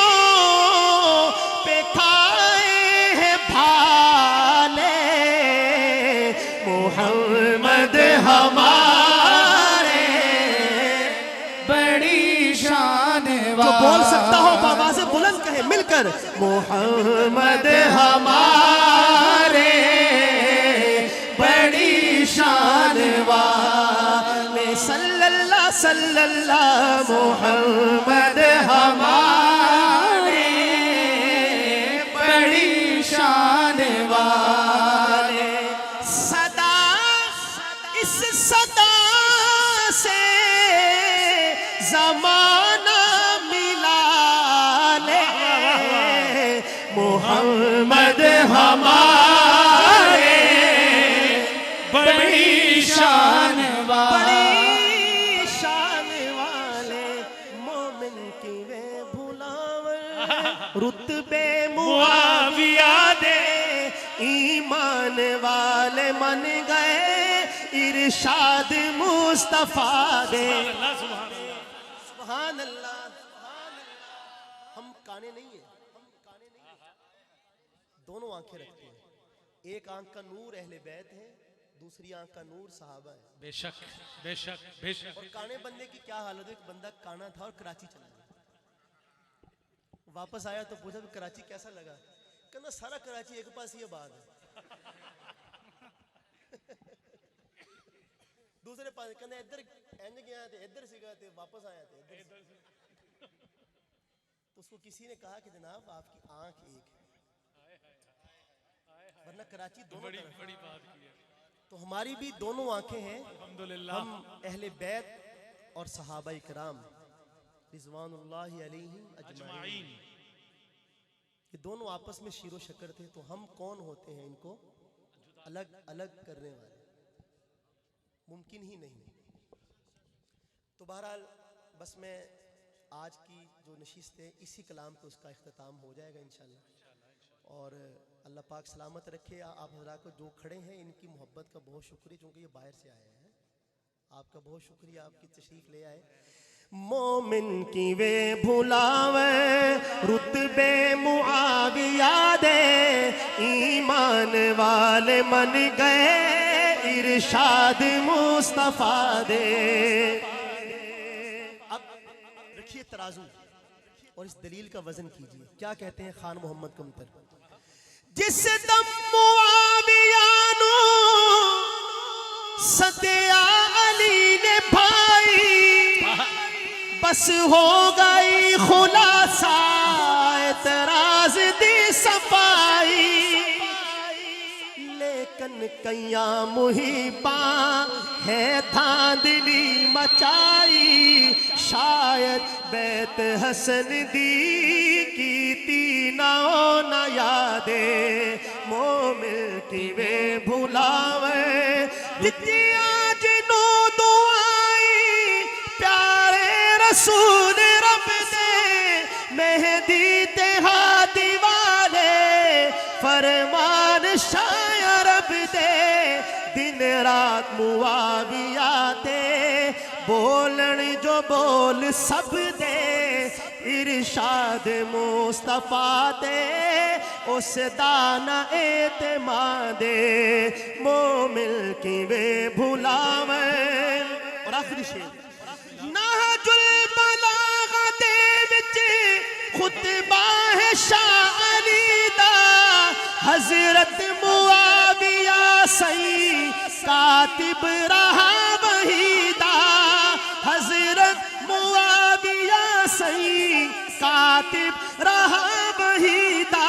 पे खाए हैं भाले, मोहम्मद हमारे बड़ी शान जो बोल सकता हो बाबा से बुलंद कहे मिलकर, मोहम्मद हमारे बड़ी शान वाले। सल्लल्लाहु सल्लल्लाहु मोहम्मद हमारे बड़ी शान वाले। सदा इस सदा से जमाना मिला ले, मोहम्मद हमारे बड़ी शान बड़ी शान वाले। मोमिन की वे भुलावर रुतबे मुआविया दे, ईमान वाले मन गए इरशाद मुस्तफा दे। सुभान अल्लाह। हम काने नहीं है, दोनों आंखें रखते हैं। एक आंख का नूर अहले बैत है, दूसरी आंख का नूर सहाबा है। बेशक बेशक बेशक। और काने बंदे की क्या हालत है, एक बंदा काना था और कराची चला गया। वापस आया तो पूछा कि कराची कैसा लगा, कहना सारा कराची एक पास ही बात है। दूसरे पास कहना इधर इंज गया थे, इधर सीगा थे, वापस आया थे इधर। तो उसको किसी ने कहा कि जनाब आपकी आंख एक है, वरना कराची दोनों बड़ी तरफ। बड़ी बात की है। तो हमारी भी दोनों आंखें हैं। अल्हम्दुलिल्लाह। हम अहले बैत और सहाबा इकराम रिज़वानुल्लाहि अलैहिम अजमाइन, अजमाइन। ये दोनों आपस में शीरो शक्कर थे। तो हम कौन होते हैं इनको अलग अलग करने वाले? मुमकिन ही नहीं। तो बहरहाल बस मैं आज की जो नशिस्त है इसी कलाम पे उसका इख्तिताम हो जाएगा इंशाल्लाह। और अल्लाह पाक सलामत रखे आप हज़रात को। जो खड़े हैं इनकी मोहब्बत का बहुत शुक्रिया, क्योंकि ये बाहर से आए हैं। आपका बहुत शुक्रिया, आपकी तशरीफ़ ले आए। मोमिन की वे भुलावे रुतबे मुआविया दे, ईमान वाले मन गए इरशाद मुस्तफा दे। अब रखिए तराजू और इस दलील का वजन कीजिए। क्या कहते हैं खान मोहम्मद कमतर? जिस दम मुआविया नु सतिया अली ने भाई, बस हो गई खुलासा एतराज दी सफाई। लेकिन कैया मुहिबा है धांधली मचाई, शायद बैत हसन दी की तीना न यादे। मोमिन की वे भुलावे जितिया जिनो दुआई, प्यारे रसूल रब दे मेहदी ते हादी वाले, फरमान शायर रब दे दिन रात मुआविया दे। बोलन जो बोल सब दे इरशाद मुस्तफा दे, उस दाना एतमादे। मोमिन की वे भुलावे। और आखिरी शेर नाजुल बलागा दे विच खुतबा है शाह अली दा, हजरत मुआविया सही कातिब रहा वहीदा। हजरत मुआविया सही कातिब रहा वहीदा।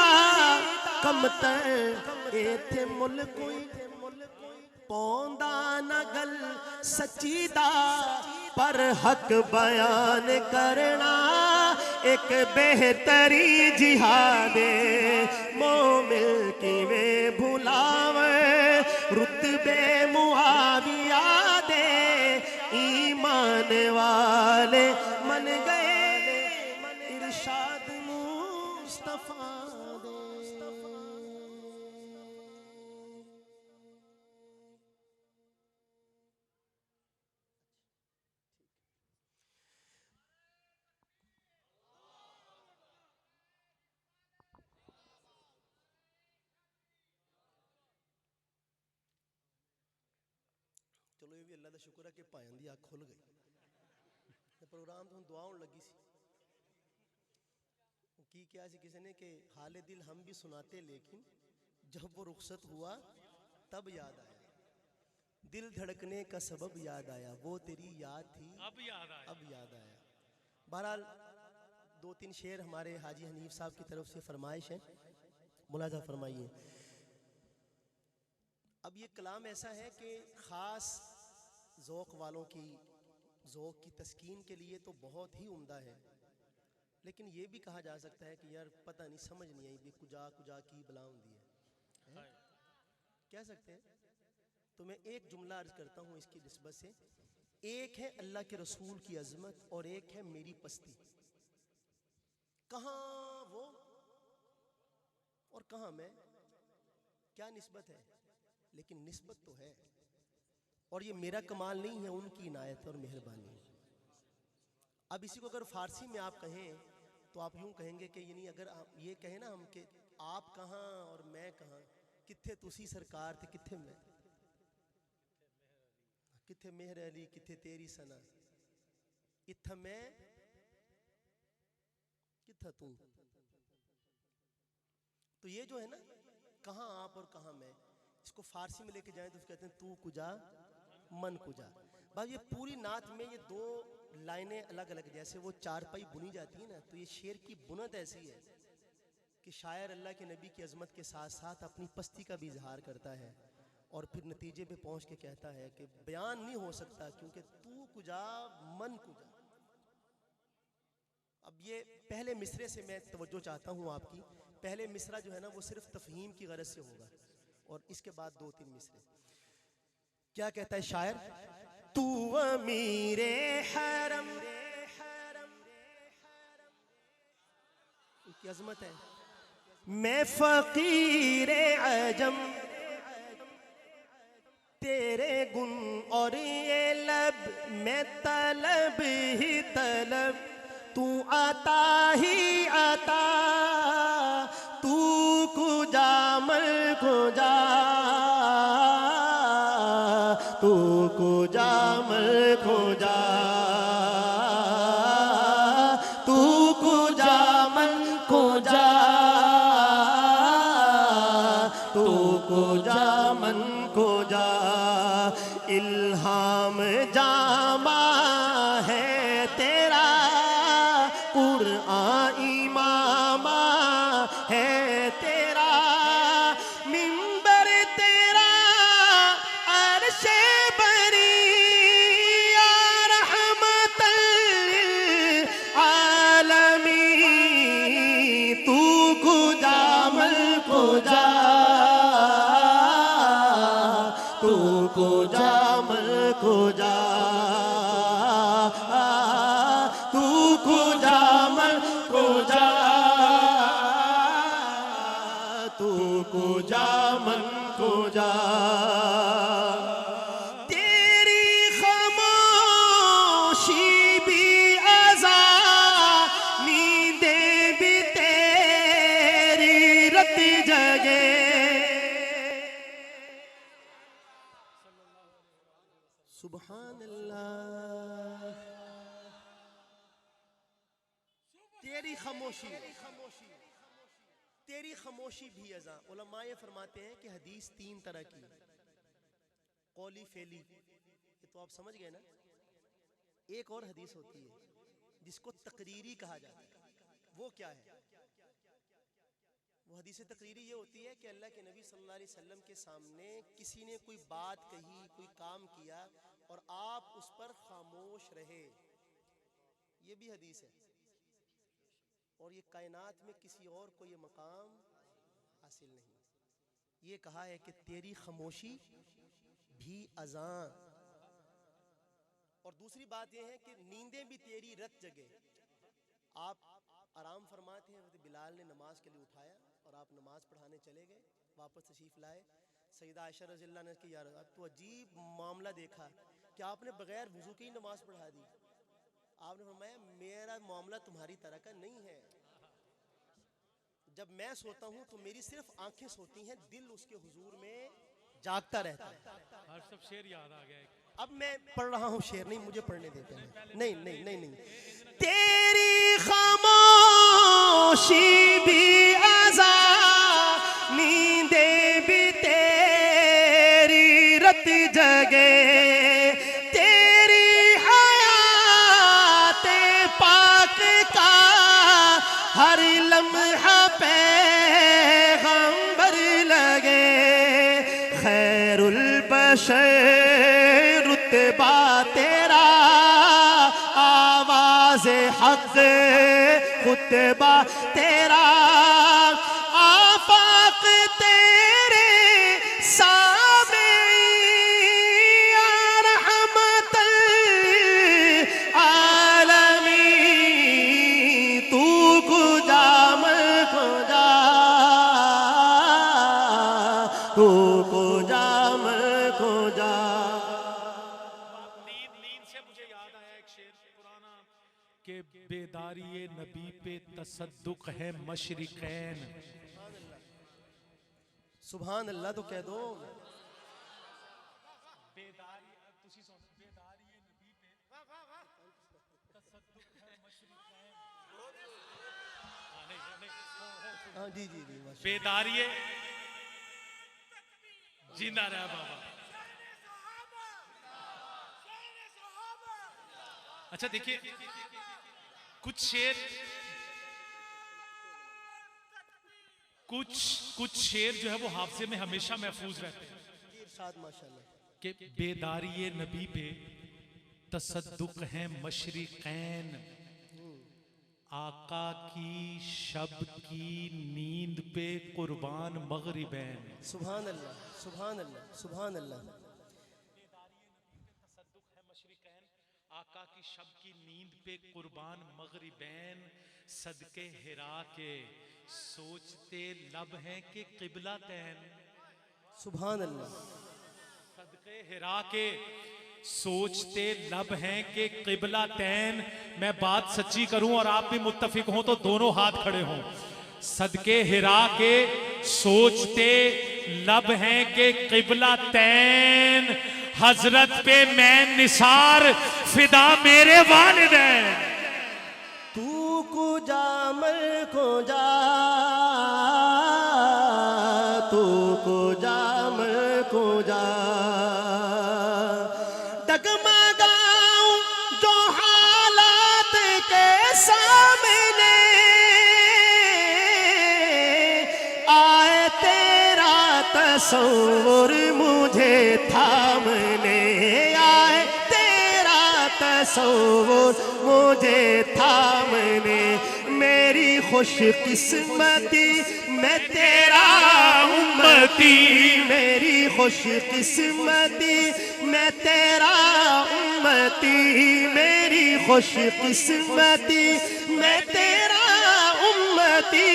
कमतर एथे मुल कोई पौंदा न गल सच्ची दा, पर हक बयान करना एक बेहतरी जिहादे। मोमिन की वे भुलावे रुतबे मुआविया दे, ईमान वाले मन गए इरशाद मुस्तफा दे। चलो ये भी अल्लाह का शुक्र है कि भाइयों की अख खुल गई। प्रोग्राम तो दुआ होने लगी सी की क्या सी किसी ने कि हाले दिल हम भी सुनाते, लेकिन जब वो रुखसत हुआ तब याद आया। दिल धड़कने का सबब याद आया, वो तेरी याद थी अब याद आया। अब याद आया। बहरहाल दो तीन शेर हमारे हाजी हनीफ साहब की तरफ से फरमाइश है, मुलाजा फरमाइए। अब ये कलाम ऐसा है कि ख़ास ज़ौक़ वालों की ज़ौक़ की तस्कीन के लिए तो बहुत ही उम्दा है, लेकिन ये भी कहा जा सकता है कि यार पता नहीं समझ नहीं आई भी कुजा कुजा की बला होंदी है, कह सकते हैं। तो मैं एक जुमला अर्ज करता हूँ इसकी निस्बत से। एक है अल्लाह के रसूल की अज़मत और एक है मेरी पस्ती। कहाँ वो और कहाँ मैं, क्या निस्बत है? लेकिन निस्बत तो है, और ये मेरा कमाल नहीं है, उनकी इनायत और मेहरबानी। अब इसी को अगर फारसी में आप कहें तो आप यूं कहेंगे कि यानी अगर आप ये कहें ना हम कि आप कहाँ और मैं कहाँ, किथे तुसी सरकार थे किथे मैं, किथे मेहर अली किथे तेरी सना, इत्था मैं किथा तू। तो ये जो है ना कहाँ आप और कहाँ मैं, इसको फारसी में लेके जाएं तो कहते हैं तू कुजा मन कुजा। भाई ये पूरी नात में ये दो लाइनें अलग अलग, जैसे वो चारपाई बुनी जाती है ना, तो ये शेर की बुनत ऐसी है कि शायर अल्लाह के नबी की अजमत के साथ साथ अपनी पस्ती का भी इजहार करता है और फिर नतीजे पे पहुंच के कहता है कि बयान नहीं हो सकता क्योंकि तू कुजा मन कुजा। अब ये पहले मिसरे से मैं तवज्जो चाहता हूँ आपकी। पहले मिसरा जो है ना वो सिर्फ तफहीम की गरज से होगा और इसके बाद 2-3 मिसरे। क्या कहता है शायर? तू अमीरे हरम, की अजमत है, मैं फकीरे अजम, तेरे गुन और ये लब मैं तलब ही तलब, तू आता ही आता, तू कुजा मल कुजा, तू कुजा मल कुजा, तू कुजा मल कुजा, तू कुजा मन कुजा। इल्हाम जामा है तेरा, कुरआन इमामा है तेरा, मिंबर तेरा अर्शे बरी, या रहमतल आलमीन, तू कुजा मल कुजा, तू कुजा मल कुजा, तू कुजा मल कुजा, तू कुजा मन कुजा। तेरी खामोशी भी अज़ा, नींदें भी तेरी रत जगे, सुभान अल्लाह। तेरी खामोशी, तेरी खामोशी भी अज़ा। उलमा ये फरमाते हैं कि हदीस 3 तरह की, कौली फेली, ये तो आप समझ गए ना। एक और हदीस होती है जिसको तकरीरी कहा जाता है। वो क्या है? वो हदीस तकरीरी ये होती है कि अल्लाह के नबी सल्लल्लाहु अलैहि वसल्लम के सामने किसी ने कोई बात कही, कोई काम किया और आप उस पर खामोश रहे। ये भी हदीस है और ये कायनात में किसी और को ये मकाम हासिल नहीं। ये कहा है कि तेरी खामोशी भी अज़ां। और दूसरी बात ये है कि नींदें भी तेरी रत जगे। आप आराम फरमाते हैं, बिलाल ने नमाज के लिए उठाया और आप नमाज पढ़ाने चले गए, वापस तशरीफ लाए। सईदा आयशा रज़ियल्लाहु अन्हा ने कहा, यार अब तो अजीब मामला देखा कि आपने बगैर वुज़ू के ही नमाज पढ़ा दी। आपने फरमाया मेरा मामला तुम्हारी तरह का नहीं है। जब मैं सोता हूँ तो मेरी सिर्फ आंखें सोती हैं, दिल उसके हुजूर में जागता रहता है। हर सब शेर याद आ गया। अब मैं पढ़ रहा हूँ शेर, नहीं मुझे पढ़ने देते हैं। नहीं नहीं नहीं नहीं। तेरी खामोशी भी अज़ा, नींदें भी तेरी रत जगे, तेरी हयात पाक का हर लम्हा पैगंबर लगे, खैरुल बशर रुतबा तेरा, आवाज़े हक़ खुतबा तेरा, आफाक तेरे सामे, या रहमतल आलमीन, तू कुजा मल कुजा, तू कुजा मल कुजा। नींद से मुझे याद आया एक शेर पुराना कि बेदारी नबी पे तसद्दुक है मशरिकैन। सुभान अल्लाह तो कह दो। बेदारी तुसी सुन, बेदारी नबी पे तसद्दुक है मशरिकैन। हाँ जी जी जी। बेदारी जिंदा रहा बाबा। अच्छा देखिए कुछ शेर कुछ शेर जो है वो हाफजे में हमेशा महफूज रहते हैं। इरशाद माशाल्लाह कि बेदारी नबी पे तसद्दुक है मशरिकैन, आका की शब की नींद पे कुर्बान मगरिबैन। सुभान अल्लाह सुभान अल्लाह सुभान अल्लाह। तसद्दुक है मशरिकैन, आका की शब की नींद पे कुर्बान मगरिबैन। सदके हिरा के सोचते लब हैं कि किबला तैन। सुभान अल्लाह। सदके हिरा के सोचते लब हैं कि किबला तैन। मैं बात सच्ची करूं और आप भी मुत्तफिक हों तो दोनों हाथ खड़े हों। सदके हिरा के सोचते लब हैं कि किबला तैन। हजरत पे मैं निसार फिदा मेरे वालिदैन। तू को जा मर को जा, तू को जा मर को जा। डगमगाऊं जो हालात के सामने, आए तेरा तस्वुर मुझे थामने, आए तेरा तस्वुर मुझे थामने। मेरी खुशकिस्मती मैं तेरा उम्मती, मेरी खुशकिस्मती मैं तेरा उम्मती, मेरी खुशकिस्मती मैं तेरा उम्मती,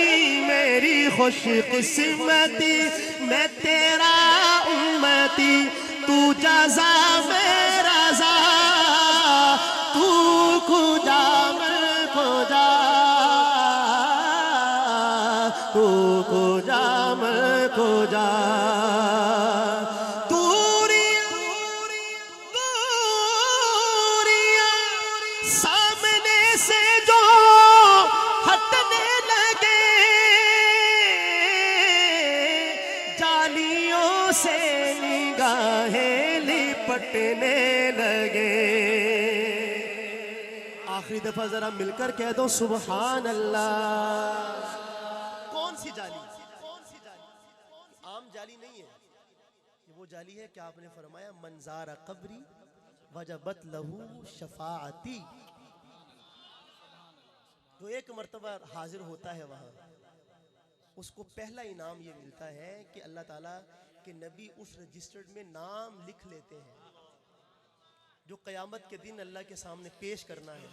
मेरी खुशकिस्मती मैं तेरा उम्मती। तू जज़ा में रज़ा, तू खुदा में खुदा, तू खुदा में खुदा। सामने से जो हटने लगे, जालियों से निगाहें लिपटने लगे। आखिरी दफा जरा मिलकर कह दो सुभान अल्लाह। कौन सी जाली? कौन सी जाली? आम जाली नहीं है, ये वो जाली है कि आपने फरमाया मंजारा कब्री वजबत लहू शफाअती। जो एक मर्तबा हाजिर होता है वहाँ, उसको पहला इनाम ये मिलता है कि अल्लाह ताला के नबी उस रजिस्टर्ड में नाम लिख लेते हैं जो क़यामत के दिन अल्लाह के सामने पेश करना है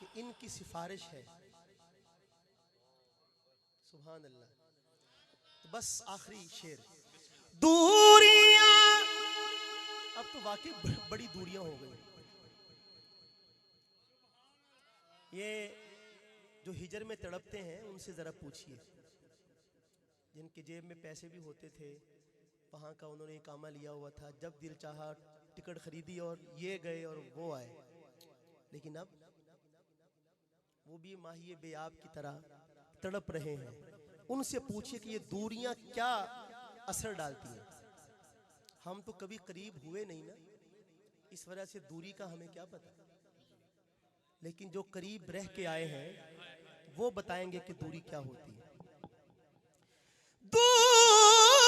कि इनकी सिफारिश है। सुभान अल्लाह। तो बस आखिरी शेर, दूरियां, अब तो वाकई बड़ी दूरियां हो गई। ये जो हिजर में तड़पते हैं उनसे ज़रा पूछिए, जिनके जेब में पैसे भी होते थे, वहाँ का उन्होंने इकामा लिया हुआ था, जब दिल चाहा टिकट खरीदी और ये गए और वो आए। लेकिन अब वो भी माहिए बेआब की तरह तड़प रहे हैं। उनसे पूछिए कि ये दूरियां क्या असर डालती हैं। हम तो कभी करीब हुए नहीं ना, इस वजह से दूरी का हमें क्या पता। लेकिन जो करीब रह के आए हैं वो बताएंगे कि दूरी क्या होती है। दूरियां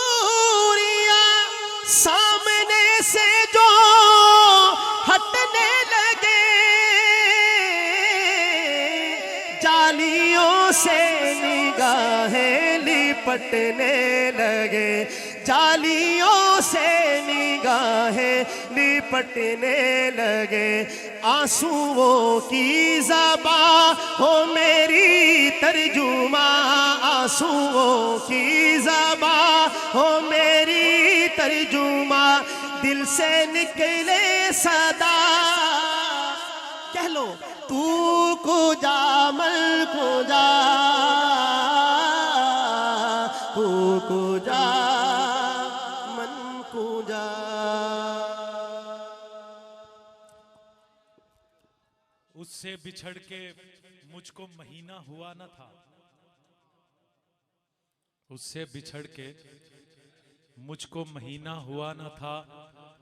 सामने से जो हटने लगे, जालियों से निगाहें लिपटने लगे, जालियों से निगाहें लिपटने लगे। आंसुओं की ज़बां हो मेरी तर्जुमा, आंसुओं की ज़बां हो मेरी तर्जुमा। दिल से निकले सदा, कह लो तू को जा मल को जा, तू को जा मन को जा। उससे बिछड़ के मुझको महीना हुआ न था, उससे बिछड़ के मुझको महीना हुआ न था,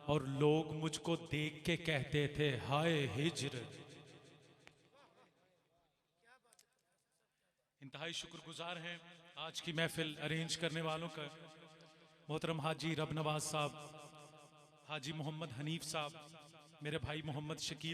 और लोग मुझको देख के कहते थे हाय हिज्र। इंतहाई शुक्रगुजार हैं आज की महफिल अरेंज करने वालों का, मोहतरम हाजी रब नवाज साहब, हाजी मोहम्मद हनीफ साहब, मेरे भाई मोहम्मद शकील